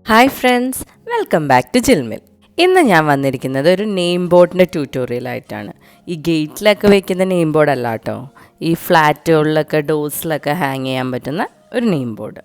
Hi friends, welcome back to JhillMill. ഇന്ന് ഞാൻ വന്നിരിക്കുന്നത് ഒരു നെയിം ബോർഡിൻ്റെ ട്യൂട്ടോറിയലായിട്ടാണ്. ഈ ഗേറ്റിലൊക്കെ വയ്ക്കുന്ന നെയിം ബോർഡ് അല്ല കേട്ടോ, ഈ ഫ്ലാറ്റുകളിലൊക്കെ ഡോഴ്സിലൊക്കെ ഹാങ് ചെയ്യാൻ പറ്റുന്ന ഒരു നെയിം ബോർഡ്.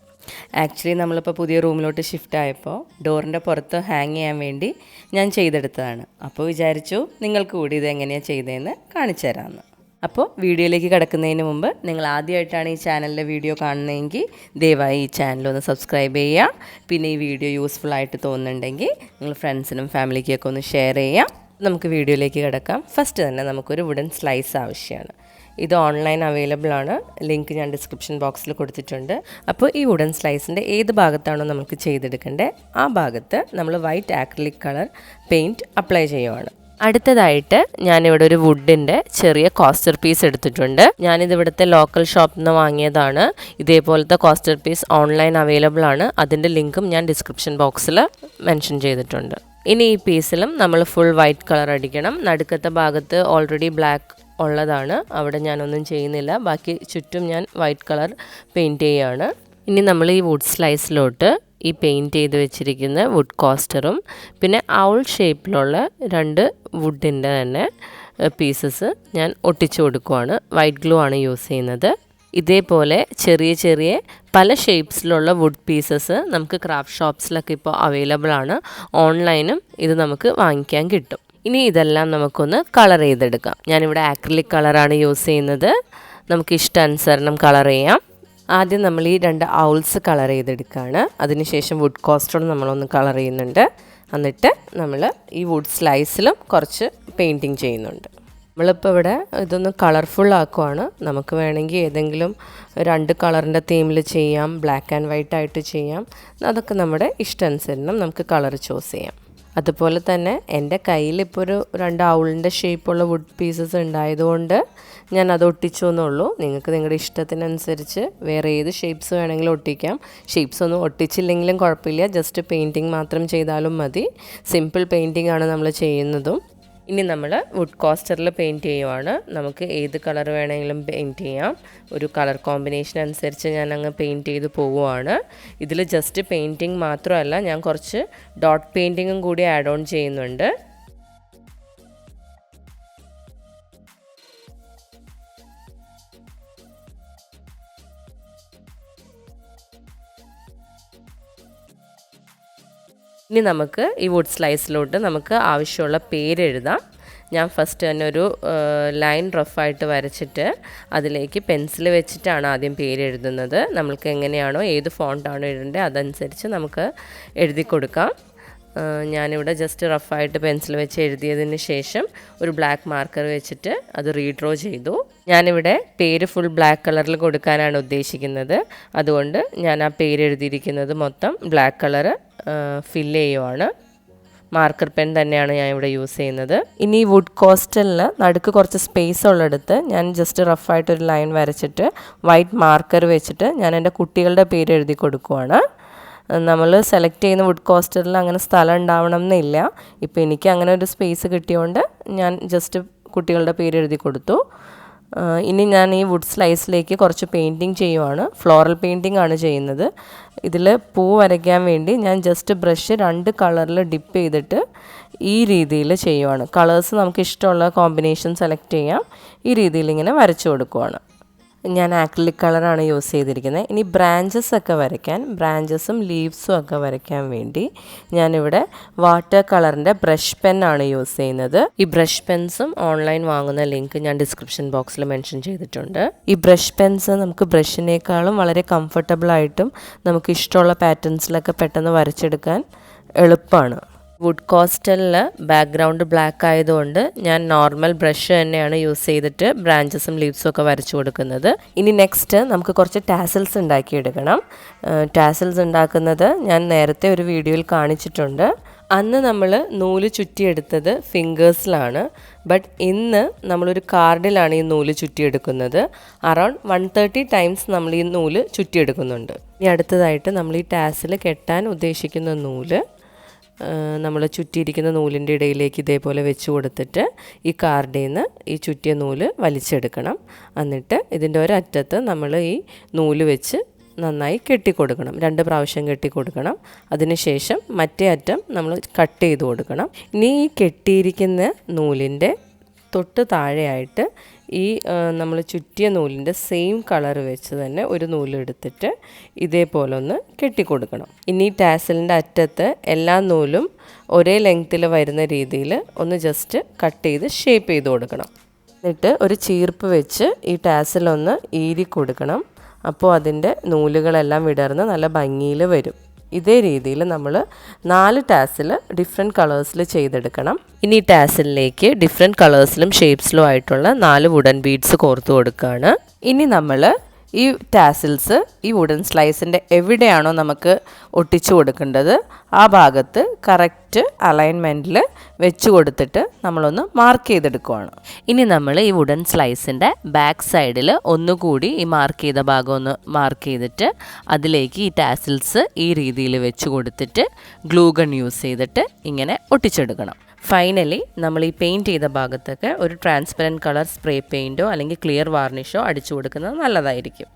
ആക്ച്വലി നമ്മളിപ്പോൾ പുതിയ റൂമിലോട്ട് ഷിഫ്റ്റ് ആയപ്പോൾ ഡോറിൻ്റെ പുറത്ത് ഹാങ് ചെയ്യാൻ വേണ്ടി ഞാൻ ചെയ്തെടുത്തതാണ്. അപ്പോൾ വിചാരിച്ചു നിങ്ങൾക്ക് കൂടി ഇത് എങ്ങനെയാണ് ചെയ്തതെന്ന് കാണിച്ചു തരാമെന്ന്. അപ്പോൾ വീഡിയോയിലേക്ക് കിടക്കുന്നതിന് മുമ്പ് നിങ്ങൾ ആദ്യമായിട്ടാണ് ഈ ചാനലിലെ വീഡിയോ കാണുന്നതെങ്കിൽ ദയവായി ഈ ചാനലൊന്ന് സബ്സ്ക്രൈബ് ചെയ്യുക. പിന്നെ ഈ വീഡിയോ യൂസ്ഫുൾ ആയിട്ട് തോന്നുന്നുണ്ടെങ്കിൽ നിങ്ങൾ ഫ്രണ്ട്സിനും ഫാമിലിക്കൊക്കെ ഒന്ന് ഷെയർ ചെയ്യാം. നമുക്ക് വീഡിയോയിലേക്ക് കിടക്കാം. ഫസ്റ്റ് തന്നെ നമുക്കൊരു വുഡൻ സ്ലൈസ് ആവശ്യമാണ്. ഇത് ഓൺലൈൻ അവൈലബിൾ ആണ്. ലിങ്ക് ഞാൻ ഡിസ്ക്രിപ്ഷൻ ബോക്സിൽ കൊടുത്തിട്ടുണ്ട്. അപ്പോൾ ഈ വുഡൻ സ്ലൈസിൻ്റെ ഏത് ഭാഗത്താണോ നമുക്ക് ചെയ്തെടുക്കേണ്ടത് ആ ഭാഗത്ത് നമ്മൾ white acrylic colour paint apply ചെയ്യുവാണ്. അടുത്തതായിട്ട് ഞാനിവിടെ ഒരു വുഡിൻ്റെ ചെറിയ കോസ്റ്റർ പീസ് എടുത്തിട്ടുണ്ട്. ഞാനിത് ഇവിടുത്തെ ലോക്കൽ ഷോപ്പിൽ നിന്ന് വാങ്ങിയതാണ്. ഇതേപോലത്തെ കോസ്റ്റർ പീസ് ഓൺലൈൻ അവൈലബിൾ ആണ്. അതിൻ്റെ ലിങ്കും ഞാൻ ഡിസ്ക്രിപ്ഷൻ ബോക്സിൽ മെൻഷൻ ചെയ്തിട്ടുണ്ട്. ഇനി ഈ പീസിലും നമ്മൾ ഫുൾ വൈറ്റ് കളർ അടിക്കണം. നടുക്കത്തെ ഭാഗത്ത് ഓൾറെഡി ബ്ലാക്ക് ഉള്ളതാണ്, അവിടെ ഞാനൊന്നും ചെയ്യുന്നില്ല. ബാക്കി ചുറ്റും ഞാൻ വൈറ്റ് കളർ പെയിൻറ്റ് ചെയ്യുകയാണ്. ഇനി നമ്മൾ ഈ വുഡ് സ്ലൈസിലോട്ട് ഈ പെയിൻറ്റ് ചെയ്ത് വെച്ചിരിക്കുന്ന വുഡ് കോസ്റ്ററും പിന്നെ ഔൾ ഷേപ്പിലുള്ള രണ്ട് വുഡിൻ്റെ തന്നെ പീസസ് ഞാൻ ഒട്ടിച്ചു കൊടുക്കുവാണ്. വൈറ്റ് ഗ്ലൂ ആണ് യൂസ് ചെയ്യുന്നത്. ഇതേപോലെ ചെറിയ ചെറിയ പല ഷേപ്സിലുള്ള വുഡ് പീസസ് നമുക്ക് ക്രാഫ്റ്റ് ഷോപ്സിലൊക്കെ ഇപ്പോൾ അവൈലബിൾ ആണ്. ഓൺലൈനും ഇത് നമുക്ക് വാങ്ങിക്കാൻ കിട്ടും. ഇനി ഇതെല്ലാം നമുക്കൊന്ന് കളർ ചെയ്തെടുക്കാം. ഞാനിവിടെ ആക്രിലിക് കളറാണ് യൂസ് ചെയ്യുന്നത്. നമുക്ക് ഇഷ്ടാനുസരണം കളർ ചെയ്യാം. ആദ്യം നമ്മൾ ഈ രണ്ട് ഔൾസ് കളർ ചെയ്തെടുക്കുകയാണ്. അതിനുശേഷം വുഡ് കോസ്റ്ററും നമ്മളൊന്ന് കളർ ചെയ്യുന്നുണ്ട്. എന്നിട്ട് നമ്മൾ ഈ വുഡ് സ്ലൈസിലും കുറച്ച് പെയിൻറ്റിങ് ചെയ്യുന്നുണ്ട്. നമ്മളിപ്പോൾ ഇവിടെ ഇതൊന്ന് കളർഫുൾ ആക്കുവാണ്. നമുക്ക് വേണമെങ്കിൽ ഏതെങ്കിലും രണ്ട് കളറിൻ്റെ തീമിൽ ചെയ്യാം, ബ്ലാക്ക് ആൻഡ് വൈറ്റ് ആയിട്ട് ചെയ്യാം. അതൊക്കെ നമ്മുടെ ഇഷ്ടാനുസരണം നമുക്ക് കളർ ചൂസ് ചെയ്യാം. അതുപോലെ തന്നെ എൻ്റെ കയ്യിലിപ്പോൾ ഒരു രണ്ട് ഔളിൻ്റെ ഷേപ്പുള്ള വുഡ് പീസസ് ഉണ്ടായതുകൊണ്ട് ഞാൻ അത് ഒട്ടിച്ചു എന്നുള്ളൂ. നിങ്ങൾക്ക് നിങ്ങളുടെ ഇഷ്ടത്തിനനുസരിച്ച് വേറെ ഏത് ഷേപ്സ് വേണമെങ്കിലും ഒട്ടിക്കാം. ഷേപ്സ് ഒന്നും ഒട്ടിച്ചില്ലെങ്കിലും കുഴപ്പമില്ല, ജസ്റ്റ് പെയിൻറ്റിങ് മാത്രം ചെയ്താലും മതി. സിമ്പിൾ പെയിൻറ്റിംഗ് ആണ് നമ്മൾ ചെയ്യുന്നതും. ഇനി നമ്മൾ വുഡ് കോസ്റ്ററിൽ പെയിൻറ്റ് ചെയ്യുവാണ്. നമുക്ക് ഏത് കളർ വേണമെങ്കിലും പെയിൻറ്റ് ചെയ്യാം. ഒരു കളർ കോമ്പിനേഷൻ അനുസരിച്ച് ഞാൻ അങ്ങ് പെയിൻറ്റ് ചെയ്ത് പോവുകയാണ്. ഇതിൽ ജസ്റ്റ് പെയിൻറ്റിങ് മാത്രമല്ല, ഞാൻ കുറച്ച് ഡോട്ട് പെയിൻറ്റിങ്ങും കൂടി ആഡ് ഓൺ ചെയ്യുന്നുണ്ട്. ഇനി നമുക്ക് ഈ വുഡ് സ്ലൈസിലോട്ട് നമുക്ക് ആവശ്യമുള്ള പേരെഴുതാം. ഞാൻ ഫസ്റ്റ് തന്നെ ഒരു ലൈൻ റഫായിട്ട് വരച്ചിട്ട് അതിലേക്ക് പെൻസിൽ വെച്ചിട്ടാണ് ആദ്യം പേരെഴുതുന്നത്. നമ്മൾക്ക് എങ്ങനെയാണോ ഏത് ഫോണ്ടാണോ എഴുതേണ്ടത് അതനുസരിച്ച് നമുക്ക് എഴുതി കൊടുക്കാം. ഞാനിവിടെ ജസ്റ്റ് റഫായിട്ട് പെൻസിൽ വെച്ച് എഴുതിയതിന് ശേഷം ഒരു ബ്ലാക്ക് മാർക്കർ വെച്ചിട്ട് അത് റീഡ്രോ ചെയ്തു. ഞാനിവിടെ പേര് ഫുൾ ബ്ലാക്ക് കളറിൽ കൊടുക്കാനാണ് ഉദ്ദേശിക്കുന്നത്. അതുകൊണ്ട് ഞാൻ ആ പേര് എഴുതിയിരിക്കുന്നത് മൊത്തം ബ്ലാക്ക് കളർ ഫില്ല് ചെയ്യുവാണ്. മാർക്കർ പെൻ തന്നെയാണ് ഞാൻ ഇവിടെ യൂസ് ചെയ്യുന്നത്. ഇനി വുഡ് കോസ്റ്റലിൽ നടുക്ക് കുറച്ച് സ്പേസ് ഉള്ളിടത്ത് ഞാൻ ജസ്റ്റ് റഫായിട്ടൊരു ലൈൻ വരച്ചിട്ട് വൈറ്റ് മാർക്കർ വെച്ചിട്ട് ഞാൻ എൻ്റെ കുട്ടികളുടെ പേര് എഴുതി കൊടുക്കുവാണ്. നമ്മൾ സെലക്ട് ചെയ്യുന്ന വുഡ് കോസ്റ്ററിൽ അങ്ങനെ സ്ഥലം ഉണ്ടാവണം എന്നില്ല. ഇപ്പോൾ എനിക്ക് അങ്ങനെ ഒരു സ്പേസ് കിട്ടിയതുകൊണ്ട് ഞാൻ ജസ്റ്റ് കുട്ടികളുടെ പേര് എഴുതി കൊടുത്തു. ഇനി ഞാൻ ഈ വുഡ് സ്ലൈസിലേക്ക് കുറച്ച് പെയിൻറ്റിങ് ചെയ്യുവാണ്. ഫ്ലോറൽ പെയിൻറ്റിംഗ് ആണ് ചെയ്യുന്നത്. ഇതിൽ പൂ വരയ്ക്കാൻ വേണ്ടി ഞാൻ ജസ്റ്റ് ബ്രഷ് രണ്ട് കളറിൽ ഡിപ്പ് ചെയ്തിട്ട് ഈ രീതിയിൽ ചെയ്യുവാണ്. കളേഴ്സ് നമുക്ക് ഇഷ്ടമുള്ള കോമ്പിനേഷൻ സെലക്ട് ചെയ്യാം. ഈ രീതിയിൽ ഇങ്ങനെ വരച്ചു കൊടുക്കുവാണ്. ഞാൻ ആക്രിലിക് കളറാണ് യൂസ് ചെയ്തിരിക്കുന്നത്. ഇനി ബ്രാഞ്ചസ് ഒക്കെ വരയ്ക്കാൻ, ബ്രാഞ്ചസും ലീവ്സും ഒക്കെ വരയ്ക്കാൻ വേണ്ടി ഞാനിവിടെ വാട്ടർ കളറിൻ്റെ ബ്രഷ് പെന്നാണ് യൂസ് ചെയ്യുന്നത്. ഈ ബ്രഷ് പെൻസും ഓൺലൈൻ വാങ്ങുന്ന ലിങ്ക് ഞാൻ ഡിസ്ക്രിപ്ഷൻ ബോക്സിൽ മെൻഷൻ ചെയ്തിട്ടുണ്ട്. ഈ ബ്രഷ് പെൻസ് നമുക്ക് ബ്രഷിനേക്കാളും വളരെ കംഫർട്ടബിളായിട്ടും നമുക്ക് ഇഷ്ടമുള്ള പാറ്റേൺസിലൊക്കെ പെട്ടെന്ന് വരച്ചെടുക്കാൻ എളുപ്പമാണ്. വുഡ് കോസ്റ്റലിൽ ബാക്ക്ഗ്രൗണ്ട് ബ്ലാക്ക് ആയതുകൊണ്ട് ഞാൻ നോർമൽ ബ്രഷ് തന്നെയാണ് യൂസ് ചെയ്തിട്ട് ബ്രാഞ്ചസും ലീവ്സും ഒക്കെ വരച്ചു കൊടുക്കുന്നത്. ഇനി നെക്സ്റ്റ് നമുക്ക് കുറച്ച് ടാസൽസ് ഉണ്ടാക്കിയെടുക്കണം. ടാസൽസ് ഉണ്ടാക്കുന്നത് ഞാൻ നേരത്തെ ഒരു വീഡിയോയിൽ കാണിച്ചിട്ടുണ്ട്. അന്ന് നമ്മൾ നൂല് ചുറ്റിയെടുത്തത് ഫിംഗേഴ്സിലാണ്. ബട്ട് ഇന്ന് നമ്മളൊരു കാർഡിലാണ് ഈ നൂല് ചുറ്റിയെടുക്കുന്നത്. അറൗണ്ട് 130 ടൈംസ് നമ്മൾ ഈ നൂല് ചുറ്റിയെടുക്കുന്നുണ്ട്. ഇനി അടുത്തതായിട്ട് നമ്മൾ ഈ ടാസൽ കെട്ടാൻ ഉദ്ദേശിക്കുന്ന നൂല് നമ്മൾ ചുറ്റിയിരിക്കുന്ന നൂലിൻ്റെ ഇടയിലേക്ക് ഇതേപോലെ വെച്ച് കൊടുത്തിട്ട് ഈ കാർഡിൽ നിന്ന് ഈ ചുറ്റിയ നൂല് വലിച്ചെടുക്കണം. എന്നിട്ട് ഇതിൻ്റെ ഒരറ്റത്ത് നമ്മൾ ഈ നൂല് വെച്ച് നന്നായി കെട്ടിക്കൊടുക്കണം. 2 പ്രാവശ്യം കെട്ടിക്കൊടുക്കണം. അതിനുശേഷം മറ്റേ അറ്റം നമ്മൾ കട്ട് ചെയ്ത് കൊടുക്കണം. ഇനി ഈ കെട്ടിയിരിക്കുന്ന നൂലിൻ്റെ തൊട്ട് താഴെയായിട്ട് ഈ നമ്മൾ ചുറ്റിയ നൂലിൻ്റെ സെയിം കളർ വെച്ച് തന്നെ ഒരു നൂലെടുത്തിട്ട് ഇതേപോലെ ഒന്ന് കെട്ടിക്കൊടുക്കണം. ഇനി ടാസലിൻ്റെ അറ്റത്ത് എല്ലാ നൂലും ഒരേ ലെങ്ത്തിൽ വരുന്ന രീതിയിൽ ഒന്ന് ജസ്റ്റ് കട്ട് ചെയ്ത് ഷേപ്പ് ചെയ്ത് കൊടുക്കണം. എന്നിട്ട് ഒരു ചീർപ്പ് വെച്ച് ഈ ടാസലൊന്ന് ഈരി കൊടുക്കണം. അപ്പോൾ അതിൻ്റെ നൂലുകളെല്ലാം വിടർന്ന് നല്ല ഭംഗിയിൽ വരും. ഇതേ രീതിയിൽ നമ്മൾ 4 ടാസിൽ ഡിഫറെൻറ്റ് കളേഴ്സിൽ ചെയ്തെടുക്കണം. ഇനി ഈ ടാസിലിലേക്ക് ഡിഫറെൻറ്റ് കളേഴ്സിലും ഷേപ്സിലും ആയിട്ടുള്ള 4 വുഡൻ ബീഡ്സ് കോർത്ത് കൊടുക്കുകയാണ്. ഇനി നമ്മൾ ഈ ടാസിൽസ് ഈ വുഡൻ സ്ലൈസിൻ്റെ എവിടെയാണോ നമുക്ക് ഒട്ടിച്ചു കൊടുക്കേണ്ടത് ആ ഭാഗത്ത് കറക്റ്റ് അലൈൻമെൻറ്റിൽ വെച്ച് കൊടുത്തിട്ട് നമ്മളൊന്ന് മാർക്ക് ചെയ്തെടുക്കുകയാണ്. ഇനി നമ്മൾ ഈ വുഡൻ സ്ലൈസിൻ്റെ ബാക്ക് സൈഡിൽ ഒന്നുകൂടി ഈ മാർക്ക് ചെയ്ത ഭാഗം ഒന്ന് മാർക്ക് ചെയ്തിട്ട് അതിലേക്ക് ഈ ടാസിൽസ് ഈ രീതിയിൽ വെച്ച് കൊടുത്തിട്ട് ഗ്ലൂ ഗൺ യൂസ് ചെയ്തിട്ട് ഇങ്ങനെ ഒട്ടിച്ചെടുക്കണം. ഫൈനലി നമ്മൾ ഈ പെയിൻറ്റ് ചെയ്ത ഭാഗത്തൊക്കെ ഒരു ട്രാൻസ്പെറൻറ്റ് കളർ സ്പ്രേ പെയിൻറ്റോ അല്ലെങ്കിൽ ക്ലിയർ വാർണിഷോ അടിച്ചു കൊടുക്കുന്നത് നല്ലതായിരിക്കും.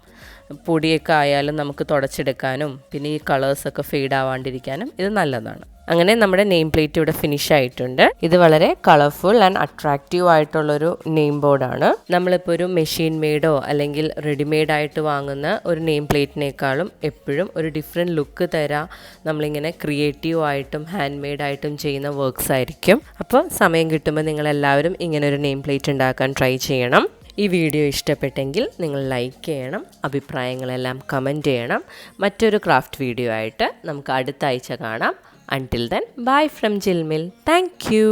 പൊടിയൊക്കെ ആയാലും നമുക്ക് തുടച്ചെടുക്കാനും പിന്നെ ഈ കളേഴ്സൊക്കെ ഫെയ്ഡ് ആവാണ്ടിരിക്കാനും ഇത് നല്ലതാണ്. അങ്ങനെ നമ്മുടെ നെയിം പ്ലേറ്റ് ഇവിടെ ഫിനിഷ് ആയിട്ടുണ്ട്. ഇത് വളരെ കളർഫുൾ ആൻഡ് അട്രാക്റ്റീവ് ആയിട്ടുള്ളൊരു നെയിം ബോർഡാണ്. നമ്മളിപ്പോൾ ഒരു മെഷീൻ മെയ്ഡോ അല്ലെങ്കിൽ റെഡിമെയ്ഡ് ആയിട്ട് വാങ്ങുന്ന ഒരു നെയിം പ്ലേറ്റിനേക്കാളും എപ്പോഴും ഒരു ഡിഫറെൻറ്റ് ലുക്ക് തരാൻ നമ്മളിങ്ങനെ ക്രിയേറ്റീവ് ആയിട്ടും ഹാൻഡ് മെയ്ഡ് ആയിട്ടും ചെയ്യുന്ന വർക്ക്സ് ആയിരിക്കും. അപ്പോൾ സമയം കിട്ടുമ്പോൾ നിങ്ങളെല്ലാവരും ഇങ്ങനെ ഒരു നെയിം പ്ലേറ്റ് ഉണ്ടാക്കാൻ ട്രൈ ചെയ്യണം. ഈ വീഡിയോ ഇഷ്ടപ്പെട്ടെങ്കിൽ നിങ്ങൾ ലൈക്ക് ചെയ്യണം, അഭിപ്രായങ്ങളെല്ലാം കമൻറ്റ് ചെയ്യണം. മറ്റൊരു ക്രാഫ്റ്റ് വീഡിയോ ആയിട്ട് നമുക്ക് അടുത്ത ആഴ്ച കാണാം. Until then, bye from JhillMill. Thank you.